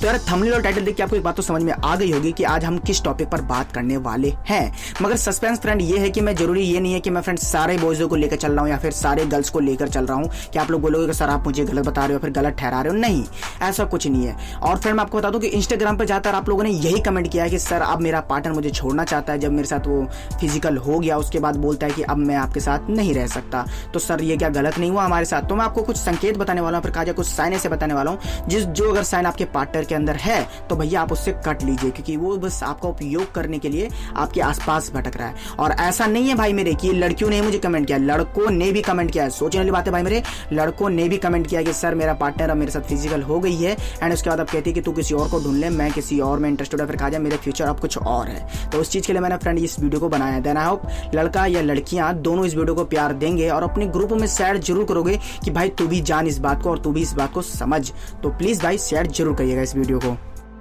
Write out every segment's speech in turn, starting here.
तो यार थंबनेल और टाइटल देख के आपको एक बात तो समझ में आ गई होगी कि आज हम किस टॉपिक पर बात करने वाले हैं। मगर सस्पेंस फ्रेंड ये है कि मैं जरूरी ये नहीं है कि मैं फ्रेंड सारे बॉयजों को लेकर चल रहा हूँ या फिर सारे गर्ल्स को लेकर चल रहा हूँ कि आप लोग बोलोगे कि सर आप मुझे गलत बता रहे हो फिर गलत ठहरा रहे हो। नहीं, ऐसा कुछ नहीं है। और फ्रेंड मैं आपको बता दूं कि इंस्टाग्राम पर जाकर आप लोगों ने यही कमेंट किया है कि सर अब मेरा पार्टनर मुझे छोड़ना चाहता है, जब मेरे साथ वो फिजिकल हो गया उसके बाद बोलता है कि अब मैं आपके साथ नहीं रह सकता। तो सर ये क्या गलत नहीं हुआ हमारे साथ? तो मैं आपको कुछ संकेत बताने वाला हूँ, फिर कहा जाए कुछ साइन ऐसे बताने वाला हूँ जो अगर साइन आपके पार्टनर के अंदर है तो भैया आप उससे कट लीजिए, क्योंकि वो बस आपका उपयोग करने के लिए आपके आसपास भटक रहा है। और ऐसा नहीं है भाई मेरे कि लड़कियों ने मुझे कमेंट किया, लड़कों ने भी कमेंट किया है। सोचने वाली बात है भाई मेरे, लड़कों ने भी कमेंट किया कि सर मेरा पार्टनर अब मेरे साथ फिजिकल हो गई है एंड उसके बाद अब कहती है कि तू किसी और को ढूंढ ले, मैं किसी और में इंटरेस्टेड है, फिर कहा जाए मेरे फ्यूचर अब कुछ और है। तो उस चीज के लिए मैंने फ्रेंड इस वीडियो को बनाया। देन आई होप लड़का या लड़कियां दोनों इस वीडियो को प्यार देंगे और अपने ग्रुप में शेयर जरूर करोगे कि भाई तू भी जान इस बात को और तू भी इस बात को समझ। तो प्लीज भाई शेयर जरूर करिएगा इस वीडियो को।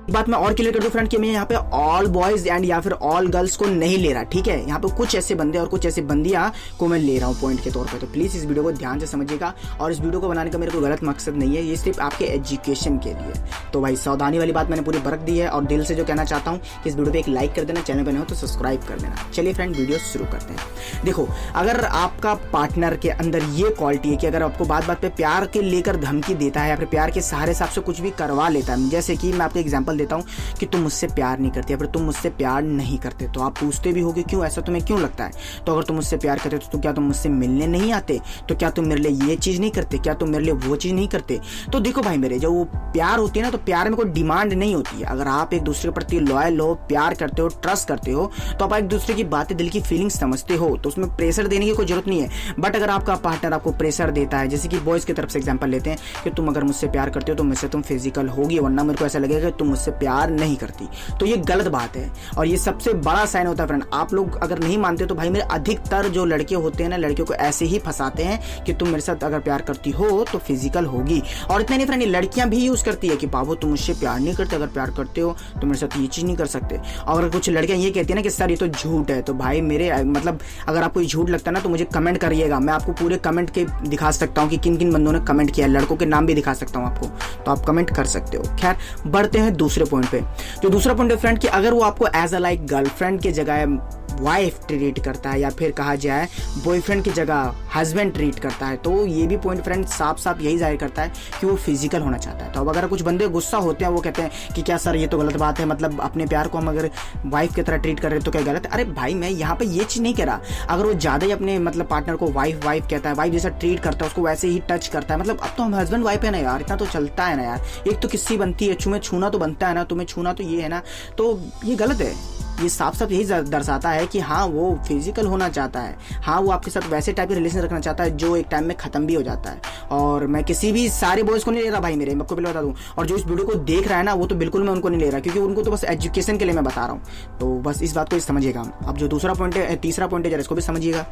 एक बात मैं और क्लियर कर दूं फ्रेंड कि मैं यहाँ पे ऑल बॉयज एंड या फिर ऑल गर्ल्स को नहीं ले रहा, ठीक है। यहाँ पे कुछ ऐसे बंदे और कुछ ऐसी बंदियां को मैं ले रहा हूँ पॉइंट के तौर पे। तो प्लीज इस वीडियो को ध्यान से समझिएगा और इस वीडियो को बनाने का मेरा कोई गलत मकसद नहीं है, ये सिर्फ आपके एजुकेशन के लिए। तो भाई सावधानी वाली बात मैंने पूरी बरत दी है और दिल से जो कहना चाहता हूँ कि इस वीडियो पे एक लाइक कर देना, चैनल पर नहीं हो तो सब्सक्राइब कर देना। चलिए फ्रेंड वीडियो शुरू करते हैं। देखो, अगर आपका पार्टनर के अंदर ये क्वालिटी है कि अगर आपको बात बात पे प्यार के लेकर धमकी देता है या फिर प्यार के सहारे से आपसे कुछ भी करवा लेता है, जैसे कि मैं आपको एग्जांपल देता हूँ कि तुम मुझसे प्यार नहीं करती या फिर तुम मुझसे प्यार नहीं करते, तो आप पूछते भी होगे क्यों, ऐसा तुम्हें क्यों लगता है? तो अगर तुम मुझसे प्यार करते तो क्या तुम मुझसे मिलने नहीं आते? तो क्या तुम मेरे लिए ये चीज नहीं करते? क्या तुम मेरे लिए वो चीज नहीं करते? तो देखो भाई मेरे, जब वो प्यार होती है ना तो प्यार में कोई डिमांड नहीं होती है। अगर आप एक दूसरे के प्रति लॉयल हो, प्यार करते हो, ट्रस्ट करते हो, तो आप एक दूसरे की बातें, दिल की फीलिंग्स समझते हो, तो उसमें प्रेशर देने की कोई जरूरत नहीं है। बट अगर आपका पार्टनर आपको प्रेशर देता है, जैसे कि बॉयज की तरफ से एग्जांपल लेते हैं कि तुम अगर मुझसे प्यार करते हो तो मुझसे तुम फिजिकल होगी, वरना मेरे को ऐसा लगेगा कि तुम मुझसे प्यार नहीं करती, तो ये गलत बात है और ये सबसे बड़ा साइन होता है फ्रेंड। आप लोग अगर नहीं मानते तो भाई मेरे अधिकतर जो लड़के होते हैं ना, लड़कियों को ऐसे ही फंसाते हैं कि तुम मेरे साथ अगर प्यार करती हो तो फिजिकल होगी। और इतना नहीं फ्रेंड, लड़कियां भी यूज करती है कि बाबू तुम मुझसे प्यार नहीं करते, अगर प्यार करते हो तो मेरे साथ ये चीज नहीं कर सकते। और कुछ लड़कियां ये कहती है ना कि सर ये तो झूठ है, तो भाई मेरे मतलब अगर आपको ये झूठ लगता है ना तो मुझे कमेंट करिएगा, मैं आपको पूरे कमेंट के दिखा सकता हूँ कि किन किन बंदों ने कमेंट किया, लड़कों के नाम भी दिखा सकता हूँ आपको, तो आप कमेंट कर सकते हो। खैर बढ़ते हैं दूसरे पॉइंट पे। तो दूसरा पॉइंट है फ्रेंड कि अगर वो आपको एज अ लाइक गर्लफ्रेंड की जगह वाइफ ट्रीट करता है या फिर कहा जाए बॉयफ्रेंड की जगह हस्बैंड ट्रीट करता है, तो ये भी पॉइंट फ्रेंड साफ साफ यही जाहिर करता है कि वो फिजिकल होना चाहता है। तो अब अगर कुछ बंदे गुस्सा होते हैं, वो कहते हैं कि क्या सर ये तो गलत बात है, मतलब अपने प्यार को हम अगर वाइफ की तरह ट्रीट कर रहे हैं तो क्या गलत है? अरे भाई मैं यहाँ पे ये चीज नहीं कह रहा। अगर वो ज्यादा ही अपने मतलब पार्टनर को वाइफ कहता है, वाइफ जैसा ट्रीट करता है, उसको वैसे ही टच करता है, मतलब अब तो हम हस्बैंड वाइफ है ना यार, इतना तो चलता है ना यार, एक तो किस्सी बनती है, तुम्हें छूना तो बनता है ना, तुम्हें छूना तो ये है ना, तो ये गलत है। ये साफ साफ यही दर्शाता है कि हाँ वो फिजिकल होना चाहता है, हाँ वो आपके साथ वैसे टाइप के रिलेशन रखना चाहता है जो एक टाइम में खत्म भी हो जाता है। और मैं किसी भी सारे बॉयज को नहीं ले रहा भाई मेरे, मैं आपको पहले बता दूं, और जो इस वीडियो को देख रहा है ना वो तो बिल्कुल मैं उनको नहीं ले रहा, क्योंकि उनको तो बस एजुकेशन के लिए मैं बता रहा हूँ। तो बस इस बात को समझिएगा। अब जो दूसरा पॉइंट है, तीसरा पॉइंट है, जरा इसको भी समझिएगा।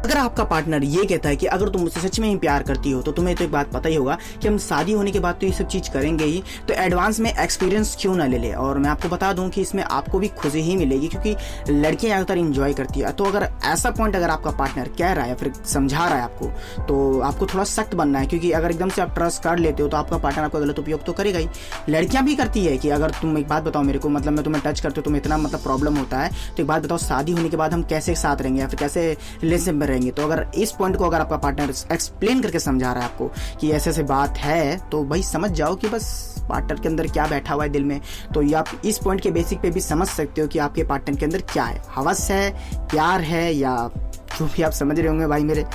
अगर आपका पार्टनर ये कहता है कि अगर तुम मुझसे सच में ही प्यार करती हो तो तुम्हें तो एक बात पता ही होगा कि हम शादी होने के बाद तो ये सब चीज करेंगे ही, तो एडवांस में एक्सपीरियंस क्यों ना ले ले। और मैं आपको बता दूं कि इसमें आपको भी खुशी ही मिलेगी, क्योंकि लड़कियां ज्यादातर इंजॉय करती है। तो अगर ऐसा पॉइंट अगर आपका पार्टनर कह रहा है या फिर समझा रहा है आपको, तो आपको थोड़ा सख्त बनना है, क्योंकि अगर एकदम से आप ट्रस्ट कर लेते हो तो आपका पार्टनर आपका गलत उपयोग तो करेगा ही। लड़कियां भी करती है कि अगर तुम एक बात बताओ मेरे को, मतलब मैं तुम्हें टच करते हो, तुम्हें इतना मतलब प्रॉब्लम होता है, तो एक बात बताओ शादी होने के बाद हम कैसे साथ रहेंगे या फिर कैसे रिलेशनशिप में रहेंगे। तो अगर इस पॉइंट को अगर आपका पार्टनर एक्सप्लेन करके समझा रहा है आपको कि ऐसे ऐसे बात है, तो भाई समझ जाओ कि बस पार्टनर के अंदर क्या बैठा हुआ है दिल में। तो ये आप इस पॉइंट के बेसिक पे भी समझ सकते हो कि आपके पार्टनर के अंदर क्या है, हवस है, प्यार है, या जो भी आप समझ रहे होंगे भाई मेरे।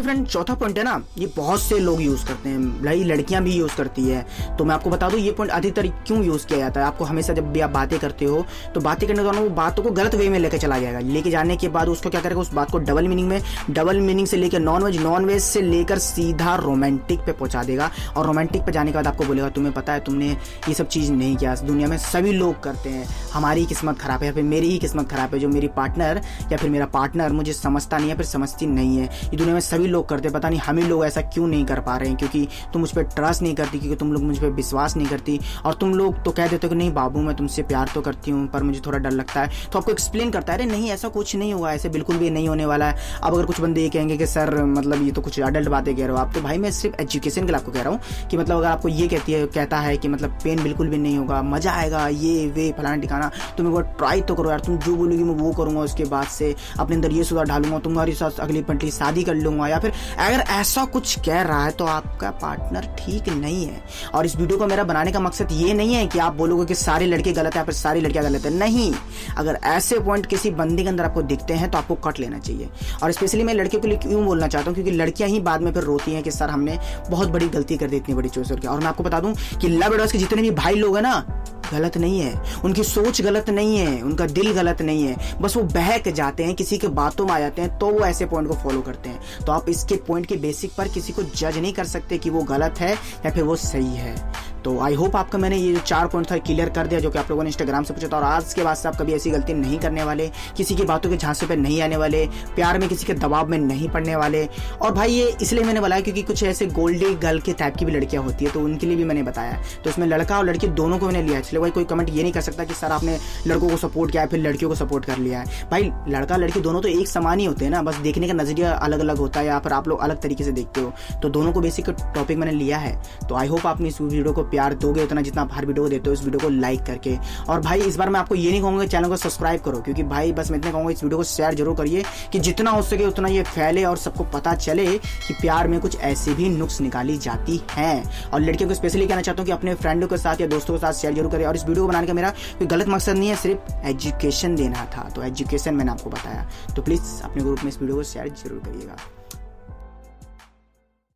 फ्रेंड चौथा पॉइंट है ना, ये बहुत से लोग यूज करते हैं, भाई लड़कियां भी यूज करती है। तो मैं आपको बता दूं ये पॉइंट अधिकतर क्यों यूज किया जाता है। आपको हमेशा जब भी आप बातें करते हो तो बातें करने के दौरान वो बातों को गलत वे में लेकर चला जाएगा, लेके जाने के बाद उसको क्या करेगा, उस बात को डबल मीनिंग से लेकर नॉन वेज से लेकर सीधा रोमांटिक पे पहुंचा देगा। और रोमांटिक पे जाने के बाद आपको बोलेगा तुम्हें पता है तुमने ये सब चीज नहीं किया, दुनिया में सभी लोग करते हैं, हमारी किस्मत खराब है या फिर मेरी ही किस्मत खराब है जो मेरी पार्टनर या फिर मेरा पार्टनर मुझे समझता नहीं है, फिर समझती नहीं है, ये दुनिया में सभी लोग करते, पता नहीं हम ही लोग ऐसा क्यों नहीं कर पा रहे हैं, क्योंकि तुम मुझ पर ट्रस्ट नहीं करती, क्योंकि तुम लोग मुझ पर विश्वास नहीं करती, और तुम लोग तो कह देते हो कि नहीं बाबू मैं तुमसे प्यार तो करती हूँ पर मुझे थोड़ा डर लगता है, तो आपको एक्सप्लेन करता है अरे नहीं ऐसा कुछ नहीं होगा, ऐसे बिल्कुल भी नहीं होने वाला है। अब अगर कुछ बंदे ये कहेंगे कि सर मतलब ये तो कुछ अडल्ट बातें कह रहे हो आप, तो भाई मैं सिर्फ एजुकेशन के लिए आपको कह रहा हूँ कि मतलब अगर आपको ये कहता है कि मतलब पेन बिल्कुल भी नहीं होगा, मजा आएगा, ये वे फलाना ठिकाना, तुम एक बार ट्राई तो करो यार, तुम जो बोलोगी मैं वो करूंगा, उसके बाद से अपने अंदर ये सुधार ढालूंगा, तुम्हारे साथ अगली पंटली शादी कर लूंगा, या फिर अगर ऐसा कुछ कह रहा है तो आपका पार्टनर ठीक नहीं है। और इस वीडियो को मेरा बनाने का मकसद ये नहीं है कि आप बोलोगे कि सारे लड़के गलत है या फिर सारी लड़कियां गलत है, नहीं। अगर ऐसे पॉइंट किसी बंदे के अंदर आपको दिखते हैं तो आपको कट लेना चाहिए। और स्पेशली मैं लड़कियों के लिए क्यों बोलना चाहता हूँ, क्योंकि लड़कियां ही बाद में फिर रोती हैं कि सर हमने बहुत बड़ी गलती कर दी, इतनी बड़ी चॉइस करके। और मैं आपको बता दूं कि लव एडवाइस के जितने भी भाई लोग हैं ना, गलत नहीं है, उनकी सोच गलत नहीं है, उनका दिल गलत नहीं है, बस वो बहक जाते हैं, किसी के बातों में आ जाते हैं, तो वो ऐसे पॉइंट को फॉलो करते हैं। तो आप इसके पॉइंट के बेसिक पर किसी को जज नहीं कर सकते कि वो गलत है या फिर वो सही है। तो आई होप आपका मैंने ये जो 4 पॉइंट था क्लियर कर दिया, जो कि आप लोगों ने इंस्टाग्राम से पूछा था। और आज के बाद से आप कभी ऐसी गलती नहीं करने वाले, किसी की बातों के झांसे पे नहीं आने वाले, प्यार में किसी के दबाव में नहीं पड़ने वाले। और भाई ये इसलिए मैंने बताया क्योंकि कुछ ऐसे गोल्डी गर्ल के टाइप की भी लड़कियां होती है, तो उनके लिए भी मैंने बताया। तो इसमें लड़का और लड़की दोनों को मैंने लिया, इसलिए भाई कोई कमेंट ये नहीं कर सकता कि सर आपने लड़कों को सपोर्ट किया है फिर लड़कियों को सपोर्ट कर लिया है। भाई लड़का लड़की दोनों तो एक समान ही होते हैं ना, बस देखने का नजरिया अलग अलग होता है, या फिर आप लोग अलग तरीके से देखते हो। तो दोनों को बेसिक टॉपिक मैंने लिया है। तो आई होप आप इस वीडियो को प्यार दोगे उतना जितना आप हर वीडियो को देते हो, इस वीडियो को लाइक करके। और भाई इस बार मैं आपको ये नहीं कहूंगा चैनल को सब्सक्राइब करो, क्योंकि भाई बस मैं इतना कहूंगा इस वीडियो को शेयर जरूर करिए कि जितना हो सके उतना ये फैले और सबको पता चले कि प्यार में कुछ ऐसे भी नुक्स निकाली जाती हैं। और लड़कियों को स्पेशली कहना चाहता हूँ कि अपने फ्रेंडों के साथ या दोस्तों के साथ शेयर जरूर करें। और इस वीडियो को बनाने का मेरा कोई गलत मकसद नहीं है, सिर्फ एजुकेशन देना था, तो एजुकेशन मैंने आपको बताया। तो प्लीज अपने ग्रुप में इस वीडियो को शेयर जरूर करिएगा।